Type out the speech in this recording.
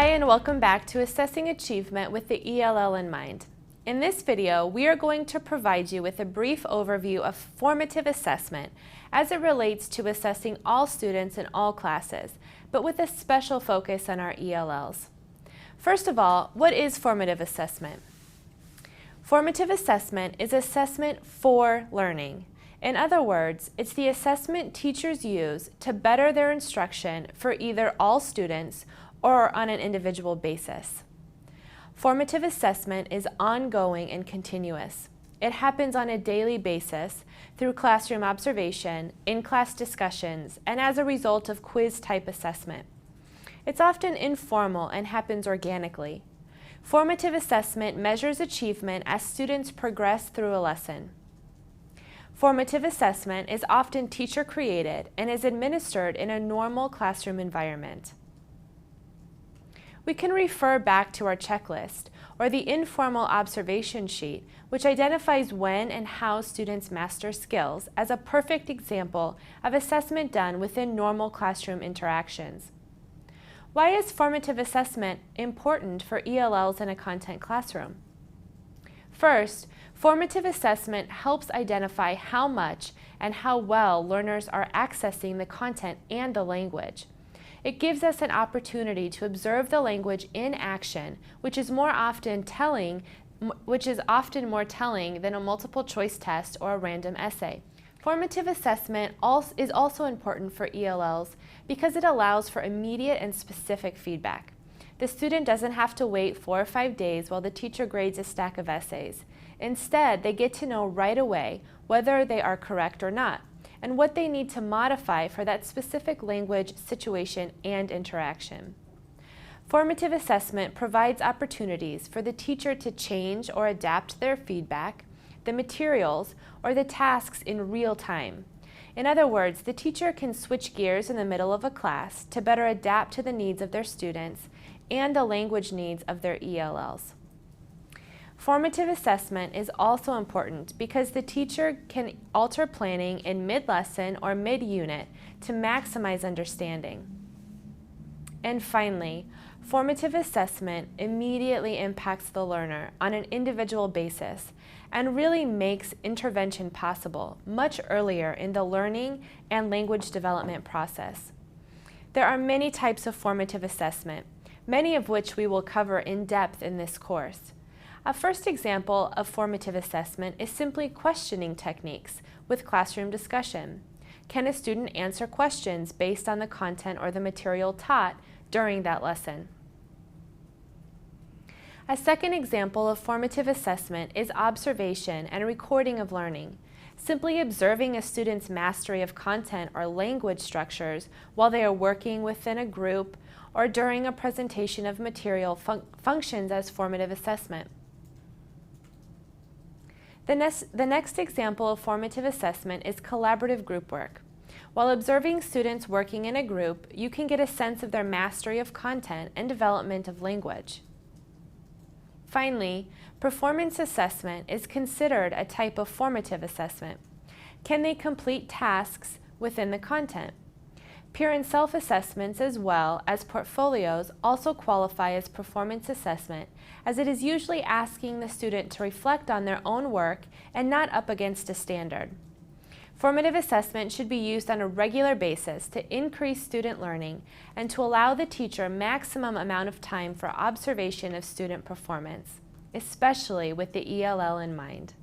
Hi and welcome back to Assessing Achievement with the ELL in mind. In this video, we are going to provide you with a brief overview of formative assessment as it relates to assessing all students in all classes, but with a special focus on our ELLs. First of all, what is formative assessment? Formative assessment is assessment for learning. In other words, it's the assessment teachers use to better their instruction for either all students or on an individual basis. Formative assessment is ongoing and continuous. It happens on a daily basis through classroom observation, in-class discussions, and as a result of quiz-type assessment. It's often informal and happens organically. Formative assessment measures achievement as students progress through a lesson. Formative assessment is often teacher-created and is administered in a normal classroom environment. We can refer back to our checklist or the informal observation sheet, which identifies when and how students master skills as a perfect example of assessment done within normal classroom interactions. Why is formative assessment important for ELLs in a content classroom? First, formative assessment helps identify how much and how well learners are accessing the content and the language. It gives us an opportunity to observe the language in action, which is often more telling than a multiple choice test or a random essay. Formative assessment is also important for ELLs because it allows for immediate and specific feedback. The student doesn't have to wait 4 or 5 days while the teacher grades a stack of essays. Instead, they get to know right away whether they are correct or not, and what they need to modify for that specific language, situation, and interaction. Formative assessment provides opportunities for the teacher to change or adapt their feedback, the materials, or the tasks in real time. In other words, the teacher can switch gears in the middle of a class to better adapt to the needs of their students and the language needs of their ELLs. Formative assessment is also important because the teacher can alter planning in mid-lesson or mid-unit to maximize understanding. And finally, formative assessment immediately impacts the learner on an individual basis and really makes intervention possible much earlier in the learning and language development process. There are many types of formative assessment, many of which we will cover in depth in this course. A first example of formative assessment is simply questioning techniques with classroom discussion. Can a student answer questions based on the content or the material taught during that lesson? A second example of formative assessment is observation and recording of learning. Simply observing a student's mastery of content or language structures while they are working within a group or during a presentation of material functions as formative assessment. The next example of formative assessment is collaborative group work. While observing students working in a group, you can get a sense of their mastery of content and development of language. Finally, performance assessment is considered a type of formative assessment. Can they complete tasks within the content? Peer and self-assessments as well as portfolios also qualify as performance assessment, as it is usually asking the student to reflect on their own work and not up against a standard. Formative assessment should be used on a regular basis to increase student learning and to allow the teacher maximum amount of time for observation of student performance, especially with the ELL in mind.